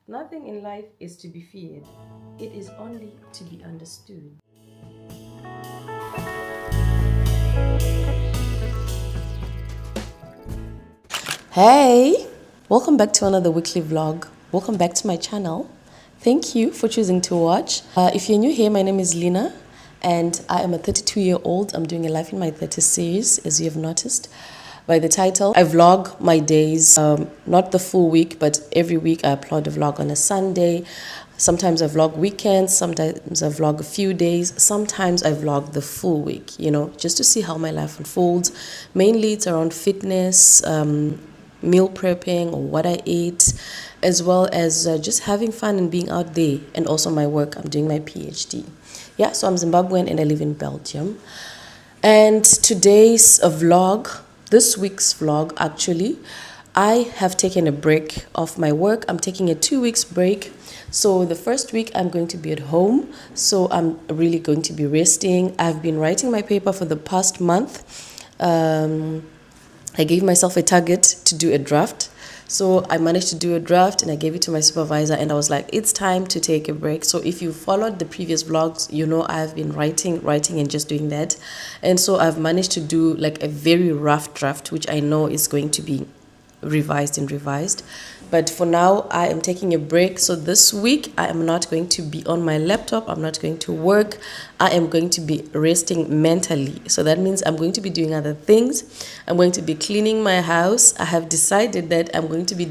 Nothing in life is to be feared, it is only to be understood. Hey, welcome back to another weekly vlog. Welcome back to my channel. Thank you for choosing to watch. If you're new here, my name is Lina and I am a 32-year-old. I'm doing a Life in My 30s series, as you have noticed by the title. I vlog my days, not the full week, but every week I upload a vlog on a Sunday. Sometimes I vlog weekends, sometimes I vlog a few days, sometimes I vlog the full week, just to see how my life unfolds. Mainly it's around fitness, meal prepping or what I eat, as well as just having fun and being out there, and also my work. I'm doing my PhD. Yeah, so I'm Zimbabwean and I live in Belgium. And today's vlog, this week's vlog actually, I have taken a break off my work. I'm taking a 2 weeks break. So the first week I'm going to be at home. So I'm really going to be resting. I've been writing my paper for the past month. I gave myself a target to do a draft. So I managed to do a draft and I gave it to my supervisor and I was like, it's time to take a break. So if you followed the previous vlogs, you know I've been writing and just doing that. And so I've managed to do like a very rough draft, which I know is going to be revised. But for now, I am taking a break. So this week, I am not going to be on my laptop. I'm not going to work. I am going to be resting mentally. So that means I'm going to be doing other things. I'm going to be cleaning my house. I have decided that I'm going to be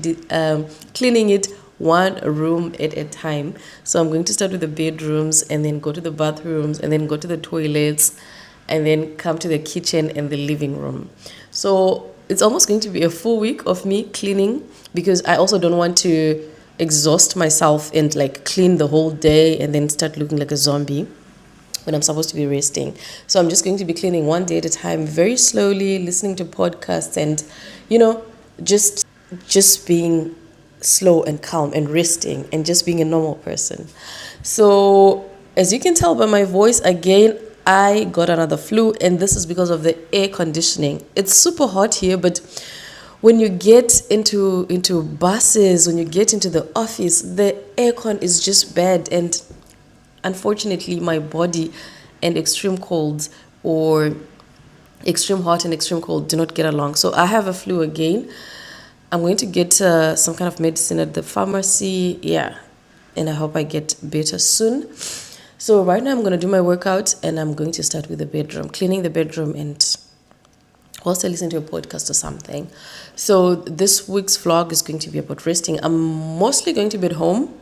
cleaning it one room at a time. So I'm going to start with the bedrooms and then go to the bathrooms and then go to the toilets and then come to the kitchen and the living room. So it's almost going to be a full week of me cleaning, because I also don't want to exhaust myself and like clean the whole day and then start looking like a zombie when I'm supposed to be resting. So I'm just going to be cleaning one day at a time, very slowly, listening to podcasts and, just being slow and calm and resting and just being a normal person. So as you can tell by my voice, again, I got another flu, and this is because of the air conditioning. It's super hot here, but when you get into buses, when you get into the office, the aircon is just bad. And unfortunately, my body and extreme colds, or extreme hot and extreme cold, do not get along. So I have a flu again. I'm going to get some kind of medicine at the pharmacy. Yeah, and I hope I get better soon. So right now I'm going to do my workout and I'm going to start with the bedroom, cleaning the bedroom, and also listen to a podcast or something. So this week's vlog is going to be about resting. I'm mostly going to be at home,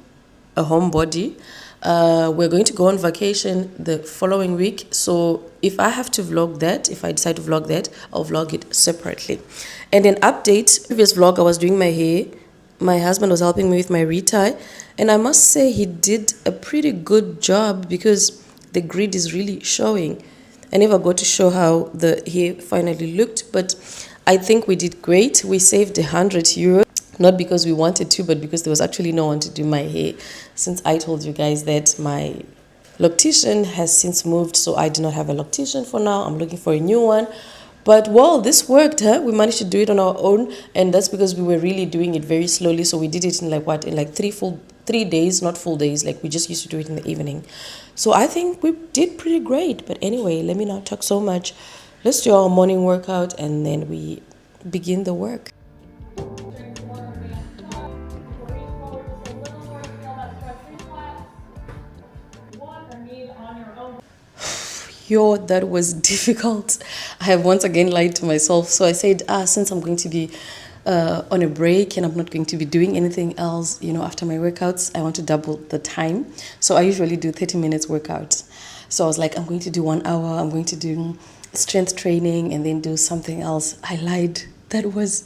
a homebody. We're going to go on vacation the following week. So if I have to vlog that, if I decide to vlog that, I'll vlog it separately. And an update, previous vlog, I was doing my hair. My husband was helping me with my retie, and I must say he did a pretty good job because the grid is really showing. I never got to show how the hair finally looked, but I think we did great. We saved €100, not because we wanted to, but because there was actually no one to do my hair, since I told you guys that my loctician has since moved, so I do not have a loctician for now. I'm looking for a new one. But well, this worked, huh? We managed to do it on our own, and that's because we were really doing it very slowly. So we did it in like 3 days, not full days. Like we just used to do it in the evening. So I think we did pretty great. But anyway, let me not talk so much. Let's do our morning workout and then we begin the work. Yo, that was difficult. I have once again lied to myself. So I said, since I'm going to be on a break and I'm not going to be doing anything else, after my workouts, I want to double the time. So I usually do 30 minutes workout. So I was like, I'm going to do 1 hour. I'm going to do strength training and then do something else. I lied. That was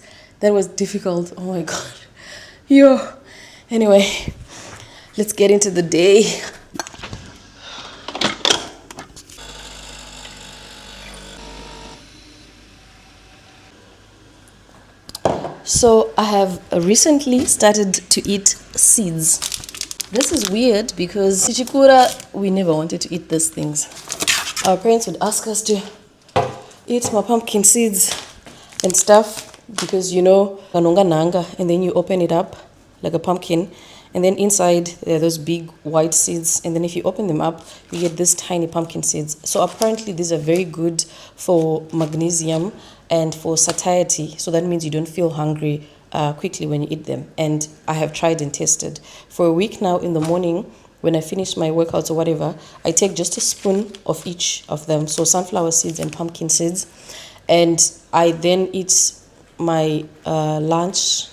difficult. Oh my God. Yo. Anyway, let's get into the day. So I have recently started to eat seeds. This is weird because Tichikura, we never wanted to eat these things. Our parents would ask us to eat my pumpkin seeds and stuff because, kanonga nanga, and then you open it up like a pumpkin And then inside there are those big white seeds, and then if you open them up, you get these tiny pumpkin seeds. So apparently these are very good for magnesium and for satiety. So that means you don't feel hungry quickly when you eat them. And I have tried and tested. For a week now, in the morning when I finish my workouts or whatever, I take just a spoon of each of them. So sunflower seeds and pumpkin seeds. And I then eat my lunch.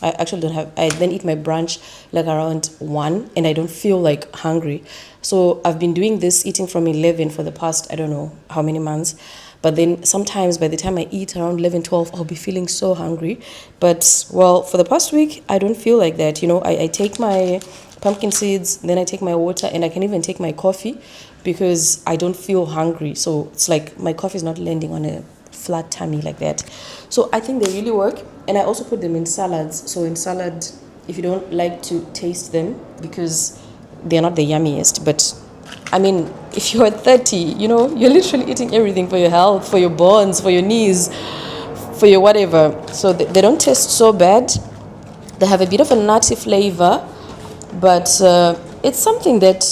I actually don't have, I then eat my brunch like around 1, and I don't feel like hungry. So I've been doing this, eating from 11 for the past, I don't know how many months. But then sometimes by the time I eat around 11, 12, I'll be feeling so hungry. But well, for the past week, I don't feel like that. You know, I take my pumpkin seeds, then I take my water, and I can even take my coffee because I don't feel hungry. So it's like my coffee is not landing on a flat tummy like that. So I think they really work. And I also put them in salads. So in salad, if you don't like to taste them because they're not the yummiest, but I mean, if you're 30, you know, you're literally eating everything for your health, for your bones, for your knees, for your whatever. So they don't taste so bad. They have a bit of a nutty flavor, but it's something that,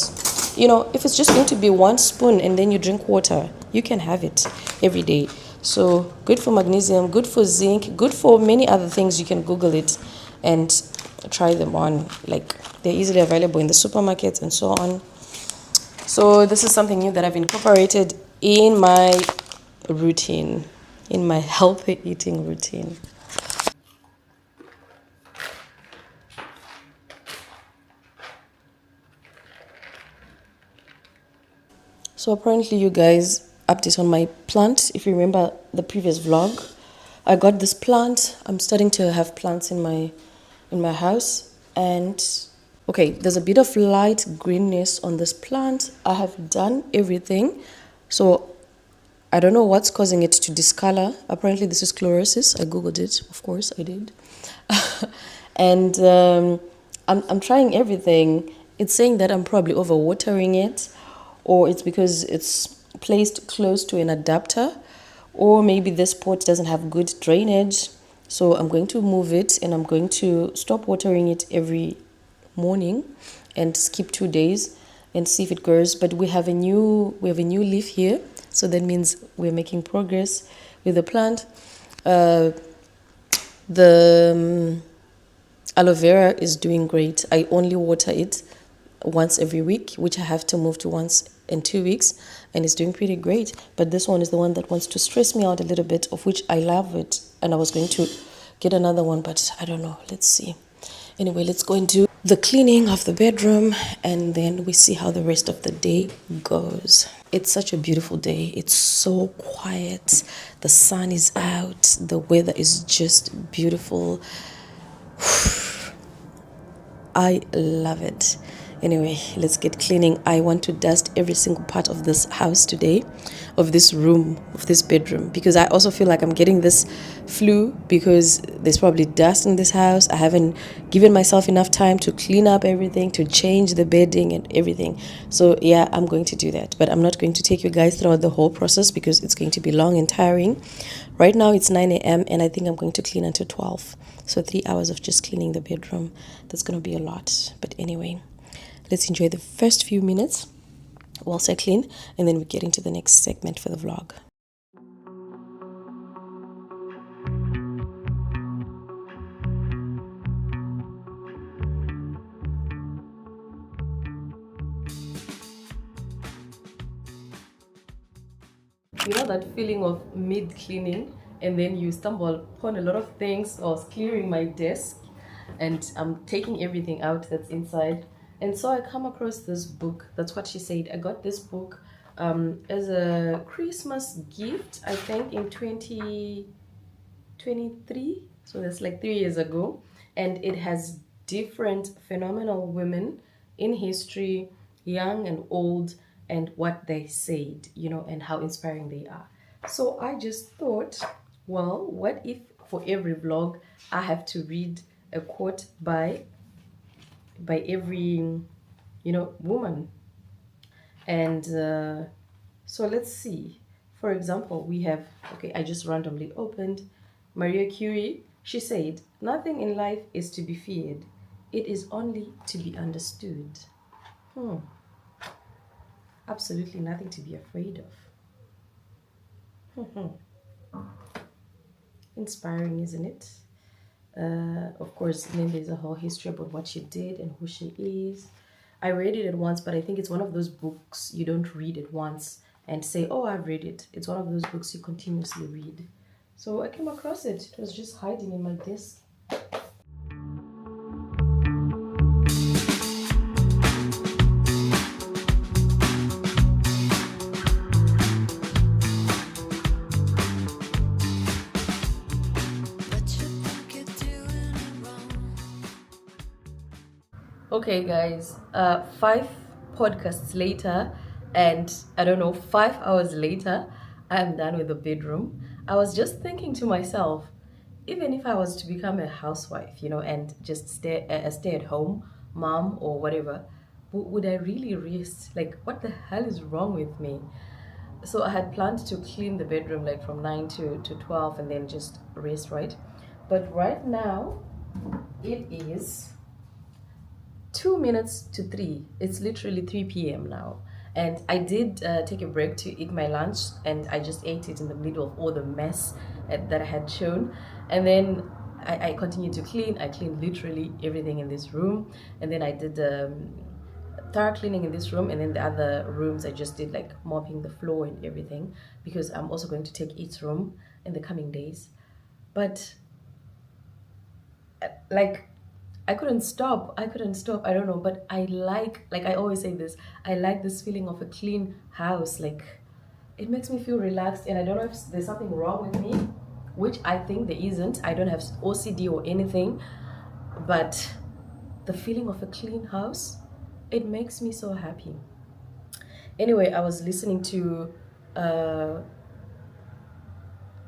you know, if it's just going to be 1 spoon and then you drink water, you can have it every day. So good for magnesium, good for zinc, good for many other things. You can Google it and try them on. Like, they're easily available in the supermarkets and so on. So this is something new that I've incorporated in my routine, in my healthy eating routine. So apparently you guys, update on my plant. If you remember the previous vlog, I got this plant. I'm starting to have plants in my house, and okay, there's a bit of light greenness on this plant. I have done everything. So I don't know what's causing it to discolor. Apparently this is chlorosis. I googled it, of course I did. And I'm trying everything. It's saying that I'm probably overwatering it, or it's because it's placed close to an adapter, or maybe this pot doesn't have good drainage. So I'm going to move it, and I'm going to stop watering it every morning and skip 2 days and see if it grows. But we have a new leaf here, so that means we're making progress with the plant. The aloe vera is doing great. I only water it once every week, which I have to move to once in 2 weeks, and it's doing pretty great. But this one is the one that wants to stress me out a little bit, of which I love it. And I was going to get another one, but I don't know. Let's see. Anyway, let's go and do the cleaning of the bedroom, and then we see how the rest of the day goes. It's such a beautiful day. It's so quiet. The sun is out. The weather is just beautiful. I love it. Anyway, let's get cleaning. I want to dust every single part of this house today, of this room, of this bedroom, because I also feel like I'm getting this flu because there's probably dust in this house. I haven't given myself enough time to clean up everything, to change the bedding and everything. So yeah, I'm going to do that, but I'm not going to take you guys throughout the whole process because it's going to be long and tiring. Right now it's 9 a.m. and I think I'm going to clean until 12. So 3 hours of just cleaning the bedroom. That's going to be a lot. But anyway, let's enjoy the first few minutes whilst I clean, and then we get into the next segment for the vlog. You know that feeling of mid-cleaning, and then you stumble upon a lot of things. I was clearing my desk and I'm taking everything out that's inside. And so I come across this book. That's what she said. I got this book as a Christmas gift, I think in 2023. So that's like 3 years ago. And it has different phenomenal women in history, young and old, and what they said, you know, and how inspiring they are. So I just thought, well, what if for every vlog I have to read a quote by every, you know, woman. And so let's see. For example, we have, okay, I just randomly opened Maria Curie. She said, "Nothing in life is to be feared. It is only to be understood. Absolutely nothing to be afraid of. Inspiring, isn't it? Of course, then there's a whole history about what she did and who she is. I read it once, but I think it's one of those books you don't read it once and say, oh, I've read it. It's one of those books you continuously read. So I came across it. It was just hiding in my desk. Okay, guys, 5 podcasts later, and I don't know, 5 hours later, I'm done with the bedroom. I was just thinking to myself, even if I was to become a housewife, and just stay at home mom or whatever, would I really rest? Like, what the hell is wrong with me? So I had planned to clean the bedroom like from 9 to 12 and then just rest, right? But right now, it is 2 minutes to 3. It's literally 3 p.m. now. And I did take a break to eat my lunch, and I just ate it in the middle of all the mess that I had shown. And then I continued to clean. I cleaned literally everything in this room. And then I did thorough cleaning in this room, and then the other rooms I just did like mopping the floor and everything, because I'm also going to take each room in the coming days. But like, I couldn't stop. I don't know, but I like I always say this, I like this feeling of a clean house. Like, it makes me feel relaxed, and I don't know if there's something wrong with me, which I think there isn't. I don't have OCD or anything, but the feeling of a clean house, it makes me so happy. Anyway, I was listening to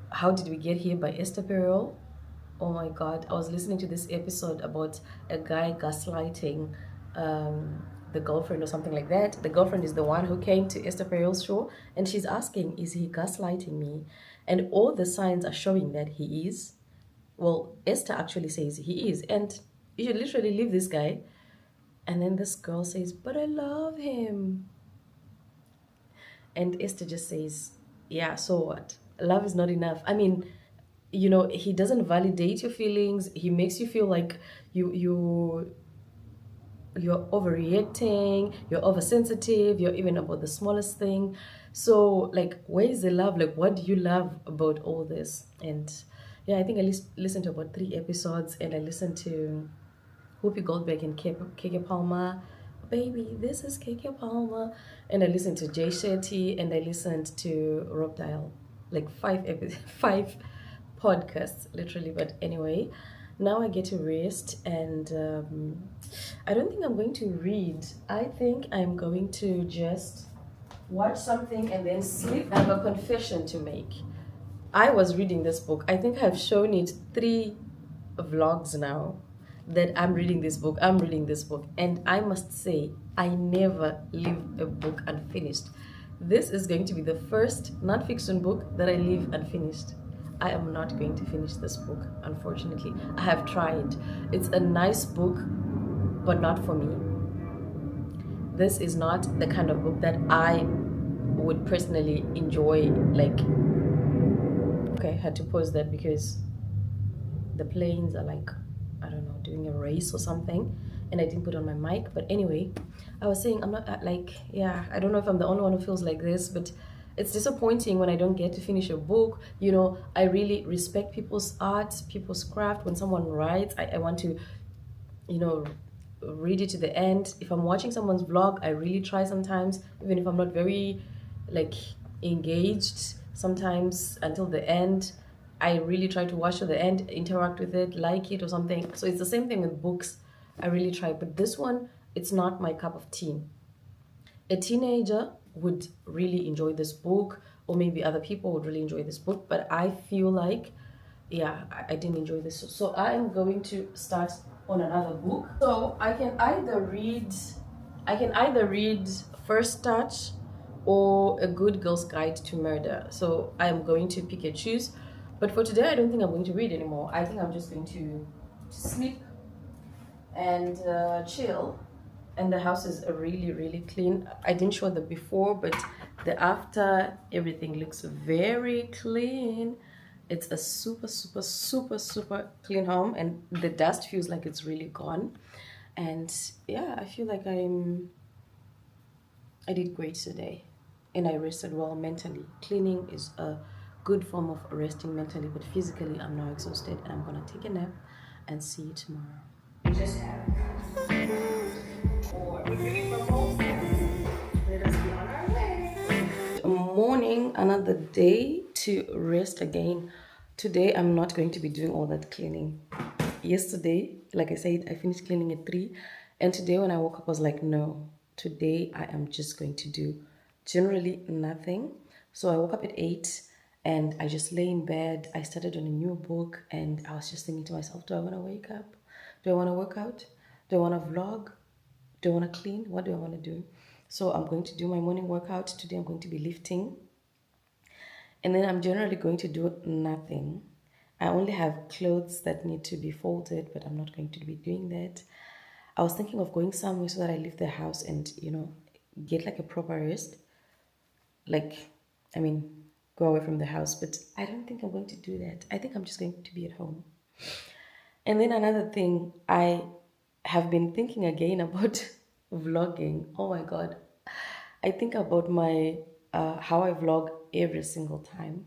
How Did We Get Here by Esther Perel. Oh my god, I was listening to this episode about a guy gaslighting the girlfriend or something like that. The girlfriend is the one who came to Esther Perel's show, and she's asking, is he gaslighting me? And all the signs are showing that he is. Well, Esther actually says he is, and you should literally leave this guy. And then this girl says, but I love him. And Esther just says, yeah, so what? Love is not enough. I mean, he doesn't validate your feelings. He makes you feel like you're overreacting, you're oversensitive, you're even about the smallest thing. So, like, where is the love? Like, what do you love about all this? And yeah, I think I listened to about 3 episodes, and I listened to Whoopi Goldberg and Keke Palmer. Baby, this is Keke Palmer. And I listened to Jay Shetty, and I listened to Rob Dial. Like 5 podcasts, literally. But anyway, now I get to rest, and I don't think I'm going to read. I think I'm going to just watch something and then sleep. I have a confession to make. I was reading this book. I think I've shown it 3 vlogs now that I'm reading this book. And I must say, I never leave a book unfinished. This is going to be the first non-fiction book that I leave unfinished. I am not going to finish this book, unfortunately. I have tried. It's a nice book, but not for me. This is not the kind of book that I would personally enjoy. Like, okay, I had to pause that because the planes are like, I don't know, doing a race or something, and I didn't put on my mic. But anyway, I was saying, I'm not I don't know if I'm the only one who feels like this, but it's disappointing when I don't get to finish a book. I really respect people's art, people's craft. When someone writes, I want to, read it to the end. If I'm watching someone's vlog, I really try sometimes, even if I'm not very engaged, sometimes until the end. I really try to watch to the end, interact with it, like it or something. So it's the same thing with books. I really try. But this one, it's not my cup of tea. A teenager would really enjoy this book, or maybe other people would really enjoy this book. But I feel like, yeah, I didn't enjoy this. So I am going to start on another book. So I can either read First Touch or A Good Girl's Guide to Murder. So I am going to pick and choose. But for today, I don't think I'm going to read anymore. I think I'm just going to sleep. and chill. And the house is really, really clean. I didn't show the before, but the after, everything looks very clean. It's a super, super, super, super clean home, and the dust feels like it's really gone. And yeah, I feel like I did great today, and I rested well mentally. Cleaning is a good form of resting mentally, but physically I'm now exhausted, and I'm gonna take a nap and see you tomorrow. We just have or we're drinking from home. Let us be on our way. Morning, another day to rest again. Today I'm not going to be doing all that cleaning. Yesterday, like I said, I finished cleaning at 3, and today when I woke up I was like, no, today I am just going to do generally nothing. So I woke up at 8 and I just lay in bed. I started on a new book and I was just thinking to myself, do I want to wake up? Do I want to work out? Do I want to vlog? Do I want to clean? What do I want to do? So I'm going to do my morning workout. Today I'm going to be lifting. And then I'm generally going to do nothing. I only have clothes that need to be folded, but I'm not going to be doing that. I was thinking of going somewhere so that I leave the house and, get like a proper rest. Like, I mean, go away from the house, but I don't think I'm going to do that. I think I'm just going to be at home. And then another thing, I have been thinking again about vlogging. Oh my God. I think about my how I vlog every single time.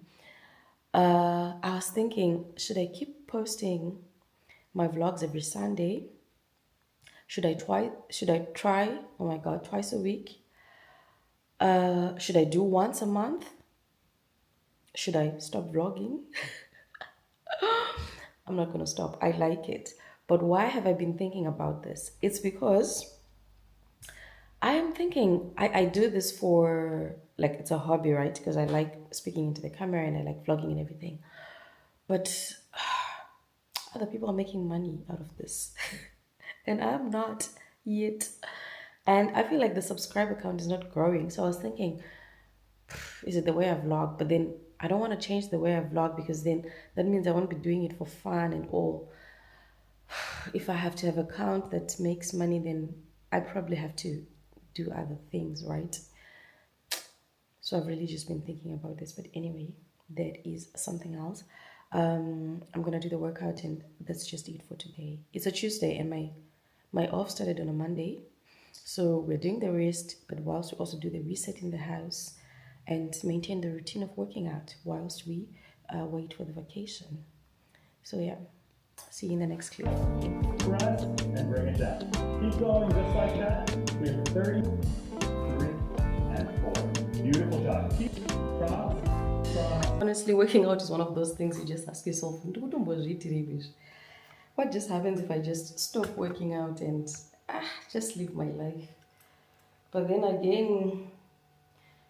I was thinking, should I keep posting my vlogs every Sunday? Should I try, oh my God, twice a week? Should I do once a month? Should I stop vlogging? I'm not gonna stop. I like it. But why have I been thinking about this? It's because I am thinking I do this for like it's a hobby, right? Because I like speaking into the camera and I like vlogging and everything. But other people are making money out of this. And I'm not yet. And I feel like the subscriber count is not growing. So I was thinking, is it the way I vlog? But then I don't want to change the way I vlog because then that means I won't be doing it for fun and all. If I have to have a account that makes money, then I probably have to do other things, right? So I've really just been thinking about this. But anyway, that is something else. I'm gonna do the workout, and that's just it for today. It's a Tuesday, and my off started on a Monday, so we're doing the rest, but whilst we also do the reset in the house and maintain the routine of working out whilst we wait for the vacation. So yeah, see you in the next clip. Press and bring it down. Keep going just like that. We have 30, 3, and 4. Beautiful job. Keep cross, cross. Honestly, working out is one of those things you just ask yourself, what just happens if I just stop working out and just live my life? But then again,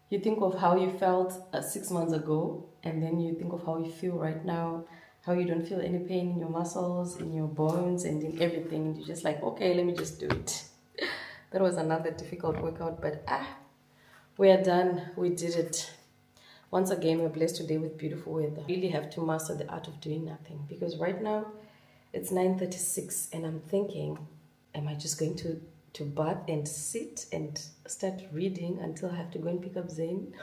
you think of how you felt 6 months ago, and then you think of how you feel right now, how you don't feel any pain in your muscles, in your bones, and in everything. And you're just like, okay, let me just do it. That was another difficult workout, but we are done. We did it. Once again, we're blessed today with beautiful weather. You really have to master the art of doing nothing, because right now it's 9:36 and I'm thinking, am I just going to bath and sit and start reading until I have to go and pick up Zane?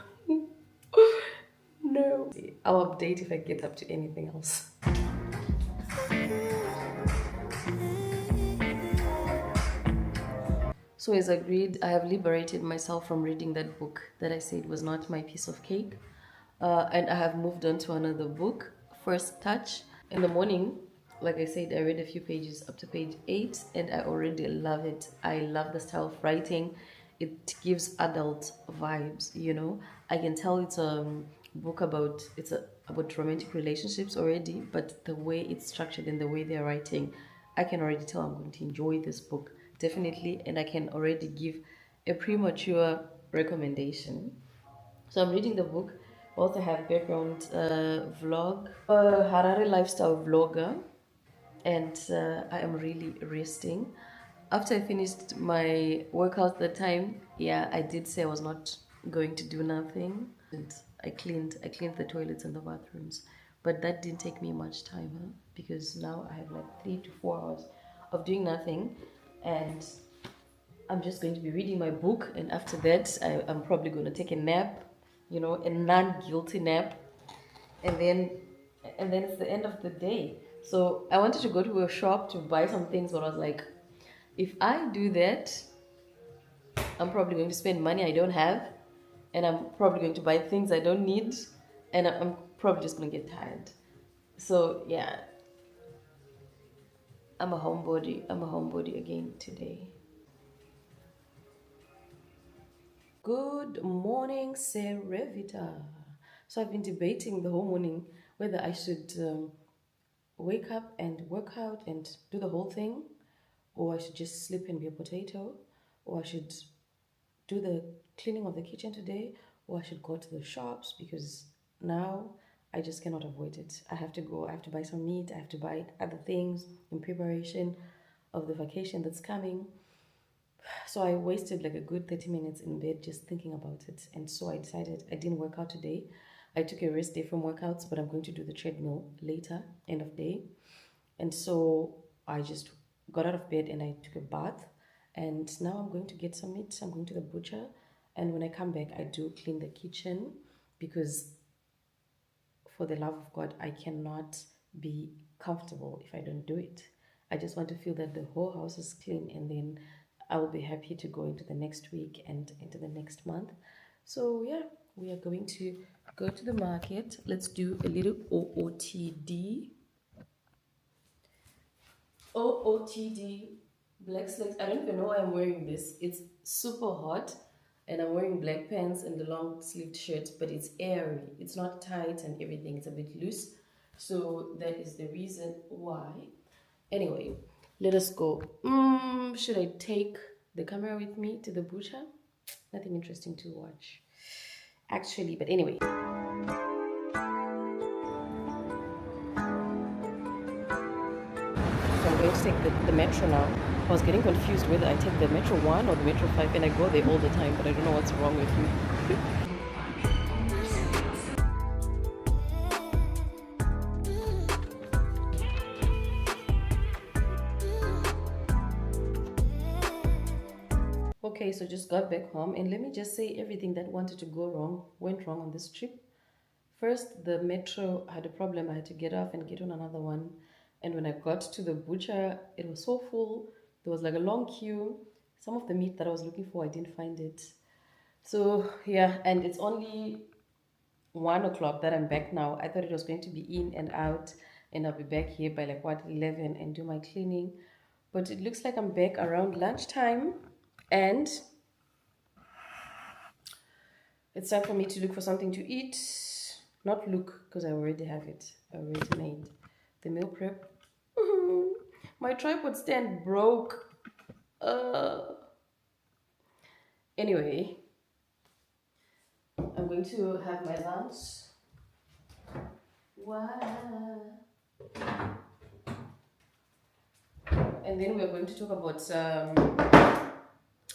No. I'll update if I get up to anything else. So as agreed, I have liberated myself from reading that book that I said was not my piece of cake. And I have moved on to another book, First Touch. In the morning, like I said, I read a few pages up to page 8 and I already love it. I love the style of writing. It gives adult vibes, you know. I can tell it's a book about about romantic relationships already, but the way it's structured and the way they're writing, I can already tell I'm going to enjoy this book definitely, and I can already give a premature recommendation. So I'm reading the book. Also have background vlog, Harare lifestyle vlogger, and I am really resting. After I finished my workout that time, yeah, I did say I was not going to do nothing, and I cleaned the toilets and the bathrooms, but that didn't take me much time, huh? Because now I have like 3 to 4 hours of doing nothing, and I'm just going to be reading my book, and after that I'm probably going to take a nap, you know, a non-guilty nap, and then it's the end of the day. So I wanted to go to a shop to buy some things, but I was like, if I do that, I'm probably going to spend money I don't have, and I'm probably going to buy things I don't need, and I'm probably just going to get tired. So yeah, I'm a homebody. I'm a homebody again today. Good morning, Serevita. So I've been debating the whole morning whether I should wake up and work out and do the whole thing, or I should just sleep and be a potato, or I should do the cleaning of the kitchen today, or I should go to the shops, because now I just cannot avoid it. I have to go, I have to buy some meat, I have to buy other things in preparation of the vacation that's coming. So I wasted like a good 30 minutes in bed just thinking about it. And so I decided I didn't work out today. I took a rest day from workouts, but I'm going to do the treadmill later, end of day. And so I just got out of bed and I took a bath. And now I'm going to get some meat. I'm going to the butcher. And when I come back, I do clean the kitchen, because for the love of God, I cannot be comfortable if I don't do it. I just want to feel that the whole house is clean, and then I will be happy to go into the next week and into the next month. So yeah, we are going to go to the market. Let's do a little OOTD. OOTD, black slacks. I don't even know why I'm wearing this. It's super hot, and I'm wearing black pants and the long sleeved shirt, but it's airy. It's not tight and everything. It's a bit loose. So that is the reason why. Anyway, let us go. Should I take the camera with me to the butcher? Nothing interesting to watch, actually, but anyway. So I'm going to take the metro now. I was getting confused whether I take the Metro 1 or the Metro 5, and I go there all the time, but I don't know what's wrong with me. Okay, so just got back home, and let me just say everything that wanted to go wrong went wrong on this trip. First, the metro had a problem. I had to get off and get on another one. And when I got to the butcher, it was so full. There was like a long queue. Some of the meat that I was looking for, I didn't find it. So yeah, and it's only 1 o'clock that I'm back now. I thought it was going to be in and out, and I'll be back here by like 11 and do my cleaning. But it looks like I'm back around lunchtime, and it's time for me to look for something to eat. Not look, because I already have it. I already made the meal prep. My tripod stand broke. Anyway, I'm going to have my lunch. Wow. And then we're going to talk about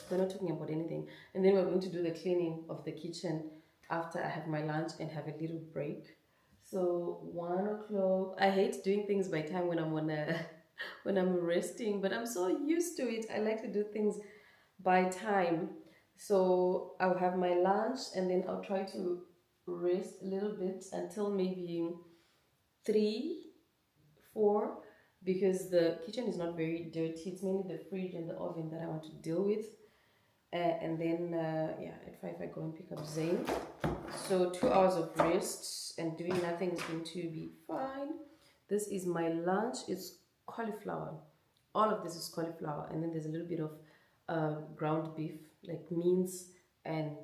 we're not talking about anything. And then we're going to do the cleaning of the kitchen after I have my lunch and have a little break. So 1 o'clock. I hate doing things by time when I'm when I'm resting, but I'm so used to it. I like to do things by time. So I'll have my lunch, and then I'll try to rest a little bit until maybe 3, 4, because the kitchen is not very dirty. It's mainly the fridge and the oven that I want to deal with. And then yeah, at 5 I go and pick up Zane. So 2 hours of rest and doing nothing is going to be fine. This is my lunch. It's cauliflower. All of this is cauliflower, and then there's a little bit of ground beef, like mince and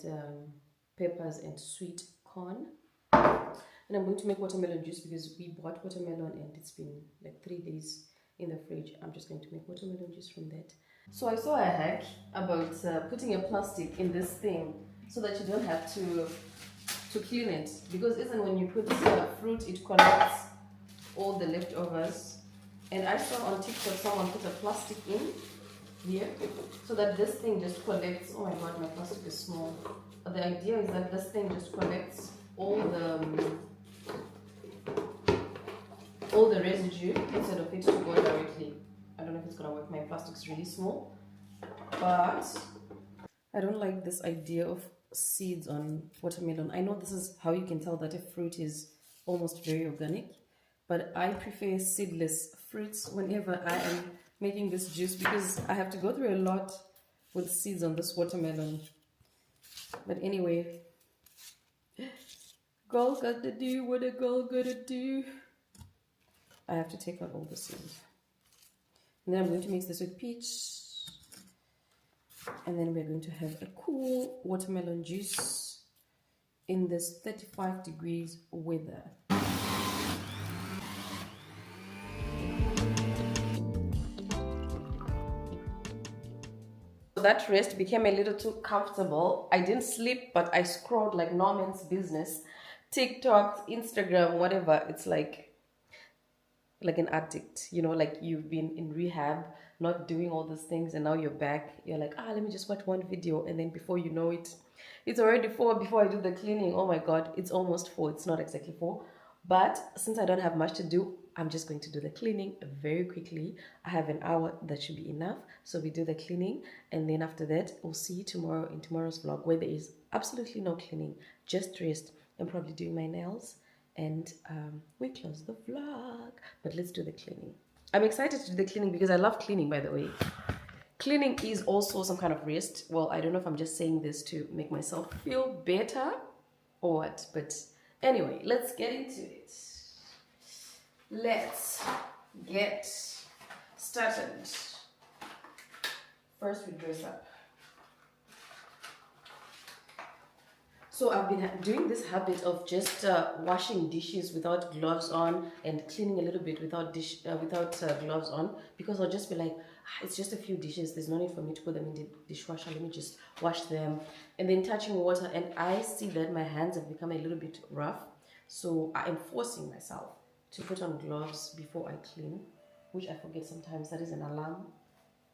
peppers and sweet corn. And I'm going to make watermelon juice because we bought watermelon and it's been like 3 days in the fridge. I'm just going to make watermelon juice from that. So I saw a hack about putting a plastic in this thing so that you don't have to clean it, because even when you put fruit, it collects all the leftovers. And I saw on TikTok someone put a plastic in here so that this thing just collects. Oh my god, my plastic is small. But the idea is that this thing just collects all the residue instead of it to go directly I don't know if it's gonna work. My plastic's really small, but I don't like this idea of seeds on watermelon. I know this is how you can tell that a fruit is almost very organic, but I prefer seedless fruits whenever I am making this juice because I have to go through a lot with seeds on this watermelon. But anyway, girl gotta do what a girl gotta do. I have to take out all the seeds. And then I'm going to mix this with peach. And then we're going to have a cool watermelon juice in this 35 degrees weather. That rest became a little too comfortable. I didn't sleep, but I scrolled like no man's business. TikTok, Instagram, whatever. It's like an addict, you know, like you've been in rehab, not doing all those things, and now you're back. You're like, let me just watch one video, and then before you know it, it's already 4 before I do the cleaning. Oh my god, it's almost 4. It's not exactly 4, but since I don't have much to do, I'm just going to do the cleaning very quickly. I have an hour, that should be enough. So we do the cleaning, and then after that, we'll see you tomorrow in tomorrow's vlog, where there is absolutely no cleaning, just rest. I'm probably doing my nails, and we close the vlog. But let's do the cleaning. I'm excited to do the cleaning because I love cleaning, by the way. Cleaning is also some kind of rest. Well, I don't know if I'm just saying this to make myself feel better or what, but anyway, let's get into it. Let's get started. First, we dress up. So I've been doing this habit of just washing dishes without gloves on and cleaning a little bit without gloves on, because I'll just be like, it's just a few dishes, there's no need for me to put them in the dishwasher, let me just wash them, and then touching water, and I see that my hands have become a little bit rough, so I am forcing myself to put on gloves before I clean, which I forget sometimes. That is an alarm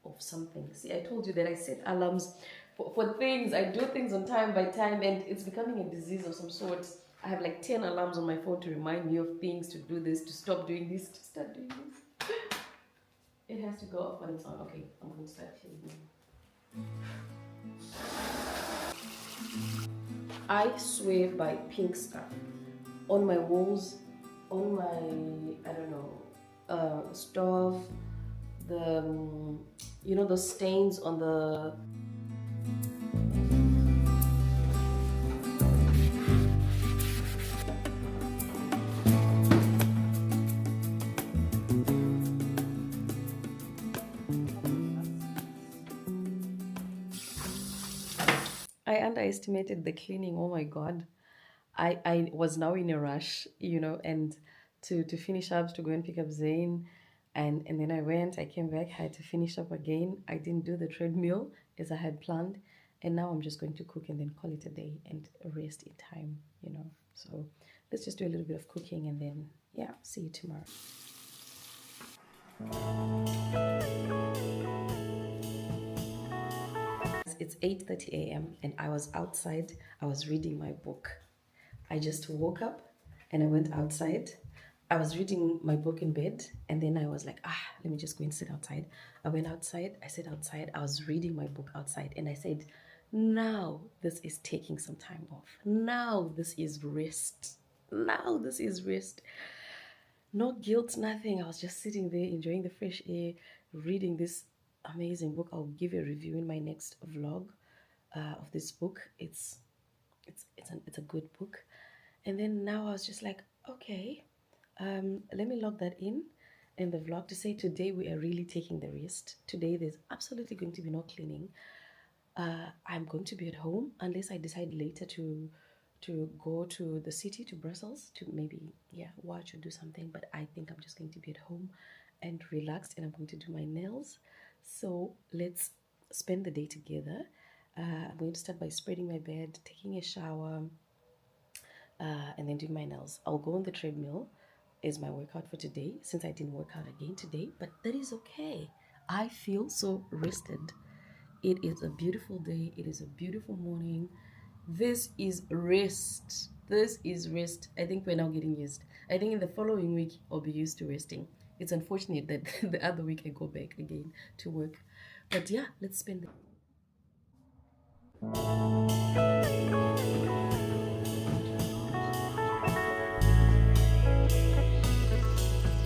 of something. See, I told you that I set alarms for things. I do things on time by time, and it's becoming a disease of some sort. I have like 10 alarms on my phone to remind me of things, to do this, to stop doing this, to start doing this. It has to go off on its own. Okay, I'm going to start cleaning. I swear by pink stuff on my walls, on my, I don't know, stove, the, you know, the stains on the I underestimated the cleaning. Oh my god. I was now in a rush, you know, and to finish up, to go and pick up Zane, and then I came back, I had to finish up again. I didn't do the treadmill as I had planned, and now I'm just going to cook and then call it a day and rest in time, you know. So let's just do a little bit of cooking, and then yeah, see you tomorrow. It's 8:30 a.m. and I was outside. I was reading my book. I just woke up and I went outside. I was reading my book in bed, and then I was like, let me just go and sit outside. I went outside, I sat outside, I was reading my book outside, and I said, now this is taking some time off. Now this is rest. Now this is rest. No guilt, nothing. I was just sitting there enjoying the fresh air, reading this amazing book. I'll give a review in my next vlog of this book. It's a good book. And then now I was just like, okay, let me log that in the vlog to say today we are really taking the rest. Today there's absolutely going to be no cleaning. I'm going to be at home unless I decide later to go to the city, to Brussels, to maybe watch or do something. But I think I'm just going to be at home and relaxed, and I'm going to do my nails. So let's spend the day together. I'm going to start by spreading my bed, taking a shower, and then doing my nails. I'll go on the treadmill as my workout for today, since I didn't work out again today, but that is okay. I feel so rested. It is a beautiful day. It is a beautiful morning. This is rest. This is rest. I think we're now getting used. I think in the following week, I'll be used to resting. It's unfortunate that the other week I go back again to work. But yeah, let's spend it.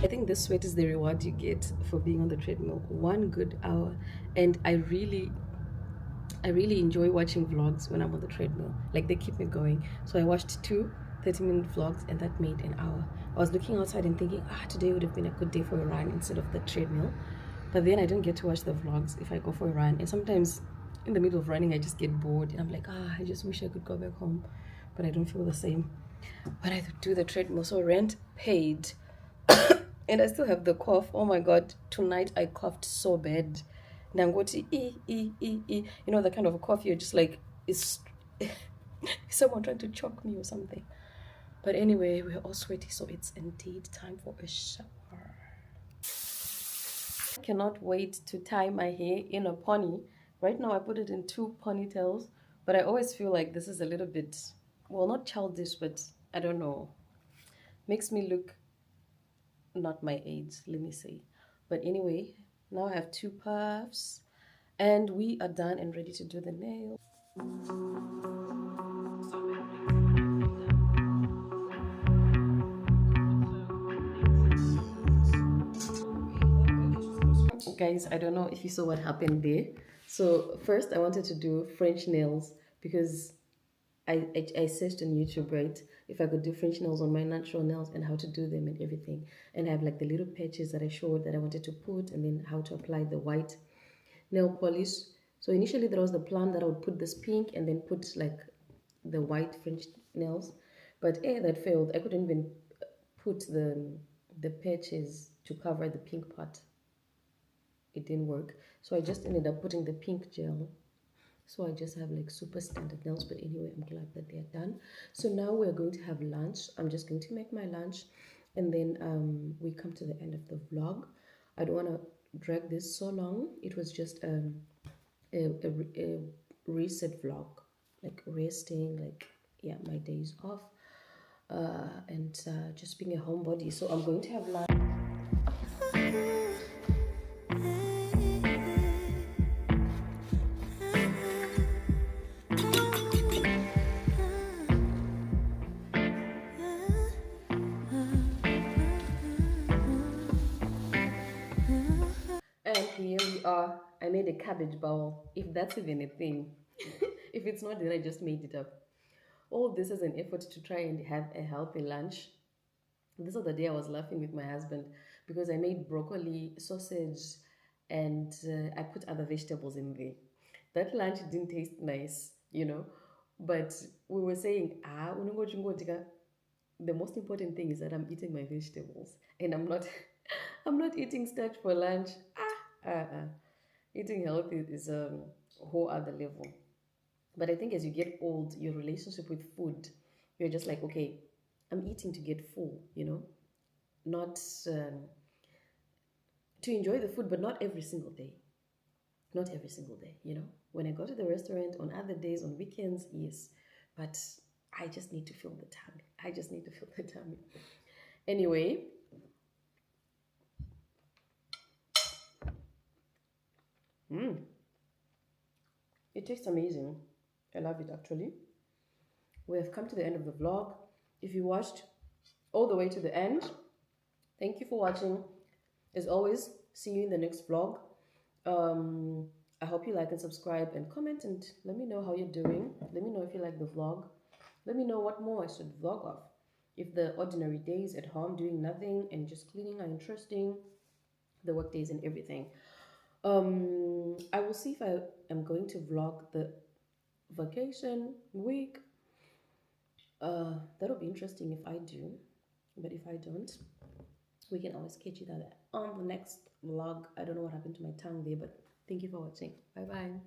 I think this sweat is the reward you get for being on the treadmill. 1 good hour. And I really enjoy watching vlogs when I'm on the treadmill. Like, they keep me going. So I watched two 30-minute vlogs and that made an hour. I was looking outside and thinking, today would have been a good day for a run instead of the treadmill. But then I don't get to watch the vlogs if I go for a run. And sometimes in the middle of running, I just get bored and I'm like, I just wish I could go back home. But I don't feel the same. But I do the treadmill. So rent paid. And I still have the cough. Oh my god, tonight I coughed so bad. Nangoti you know, the kind of a cough you're just like, is someone trying to choke me or something. But anyway, we're all sweaty, so it's indeed time for a shower. I cannot wait to tie my hair in a pony. Right now I put it in 2 ponytails, but I always feel like this is a little bit, well, not childish, but I don't know, makes me look not my age, let me say. But anyway, now I have 2 puffs and we are done and ready to do the nails. Guys, I don't know if you saw what happened there. So first I wanted to do French nails because I searched on YouTube, right, if I could do French nails on my natural nails and how to do them and everything. And I have like the little patches that I showed that I wanted to put, and then how to apply the white nail polish. So initially there was the plan that I would put this pink and then put like the white French nails. But that failed. I couldn't even put the patches to cover the pink part. It didn't work. So I just ended up putting the pink gel. So I just have like super standard nails, but anyway, I'm glad that they're done. So now we're going to have lunch. I'm just going to make my lunch, and then we come to the end of the vlog. I don't want to drag this so long. It was just a reset vlog, like resting, like, yeah, my days off, and just being a homebody. So I'm going to have lunch. And here we are. I made a cabbage bowl, if that's even a thing. If it's not, then I just made it up. All this is an effort to try and have a healthy lunch. This other day I was laughing with my husband because I made broccoli, sausage, and I put other vegetables in there. That lunch didn't taste nice, you know. But we were saying, the most important thing is that I'm eating my vegetables and I'm not I'm not eating starch for lunch. Eating healthy is a whole other level. But I think as you get old, your relationship with food, you're just like, okay, I'm eating to get full, you know, not to enjoy the food, but not every single day. Not every single day, you know. When I go to the restaurant on other days, on weekends, yes, but I just need to fill the tummy. I just need to fill the tummy. Anyway, it tastes amazing. I love it actually. We have come to the end of the vlog. If you watched all the way to the end, thank you for watching. As always, see you in the next vlog. I hope you like and subscribe and comment and let me know how you're doing. Let me know if you like the vlog. Let me know what more I should vlog of. If the ordinary days at home doing nothing and just cleaning are interesting, the work days and everything. I will see if I am going to vlog the vacation week. That'll be interesting if I do, but if I don't, we can always catch each other on the next vlog. I don't know what happened to my tongue there, but thank you for watching. Bye bye.